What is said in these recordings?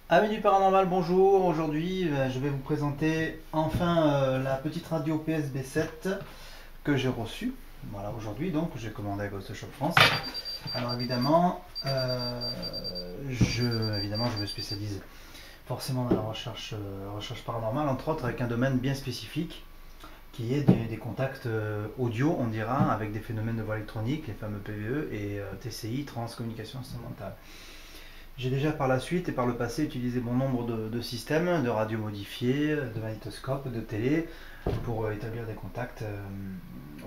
Amis du paranormal, bonjour. Aujourd'hui, je vais vous présenter enfin la petite radio PSB7 que j'ai reçue. Voilà, aujourd'hui, donc, j'ai commandé à Ghost Shop France. Alors évidemment, je me spécialise forcément dans la recherche paranormale, entre autres avec un domaine bien spécifique qui est des contacts audio, on dira, avec des phénomènes de voix électronique, les fameux PVE et TCI, transcommunication instrumentale. J'ai déjà par la suite et par le passé utilisé bon nombre de systèmes, de radios modifiées, de magnétoscopes, de télé, pour établir des contacts,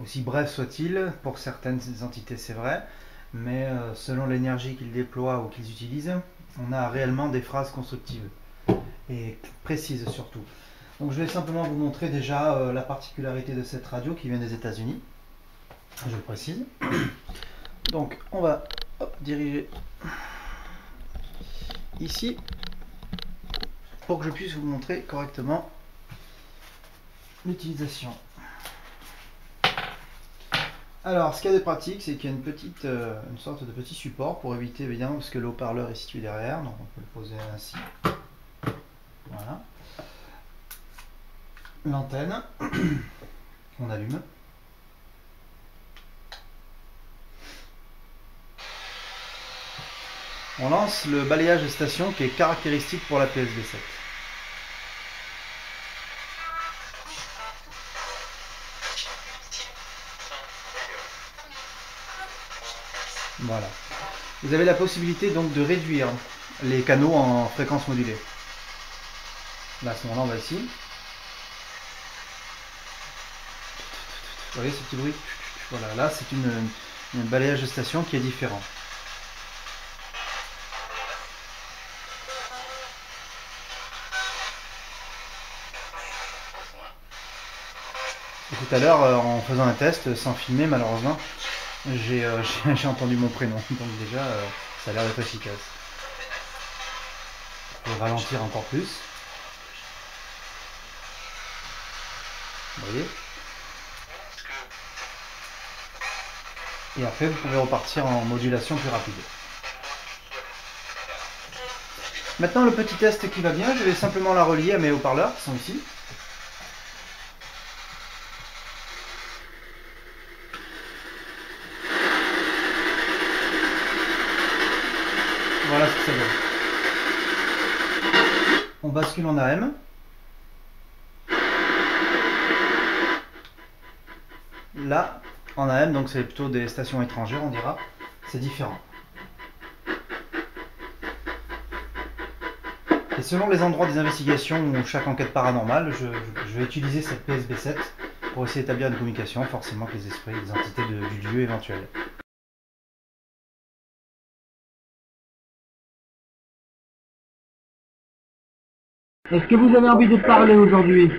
aussi brefs soient-ils, pour certaines entités c'est vrai, mais selon l'énergie qu'ils déploient ou qu'ils utilisent, on a réellement des phrases constructives, et précises surtout. Donc je vais simplement vous montrer déjà la particularité de cette radio qui vient des États-Unis, je le précise. Donc on va diriger ici pour que je puisse vous montrer correctement l'utilisation. Alors, ce qu'il y a de pratique, c'est qu'il y a une sorte de petit support pour éviter, évidemment, parce que le haut-parleur est situé derrière, donc on peut le poser ainsi. Voilà. L'antenne, on allume. On lance le balayage de station qui est caractéristique pour la PSB7. Voilà. Vous avez la possibilité donc de réduire les canaux en fréquence modulée. Là, à ce moment-là, on va ici. Vous voyez ce petit bruit? Voilà, là, c'est un balayage de station qui est différent. Et tout à l'heure, en faisant un test, sans filmer malheureusement, j'ai entendu mon prénom, donc déjà ça a l'air d'être efficace. Je vais ralentir encore plus. Vous voyez? Et après vous pouvez repartir en modulation plus rapide. Maintenant le petit test qui va bien, je vais simplement la relier à mes haut-parleurs qui sont ici. Voilà ce que ça donne. On bascule en AM. Là, en AM, donc c'est plutôt des stations étrangères, on dira. C'est différent. Et selon les endroits des investigations ou chaque enquête paranormale, je vais utiliser cette PSB7 pour essayer d'établir une communication, forcément avec les esprits, les entités du lieu éventuel. Est-ce que vous avez envie de parler aujourd'hui?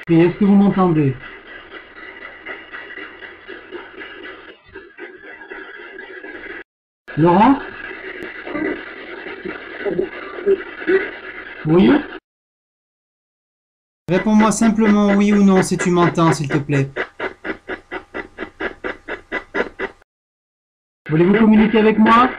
Et est-ce que vous m'entendez? Laurent? Oui? Réponds-moi simplement oui ou non si tu m'entends, s'il te plaît. Voulez-vous communiquer avec moi?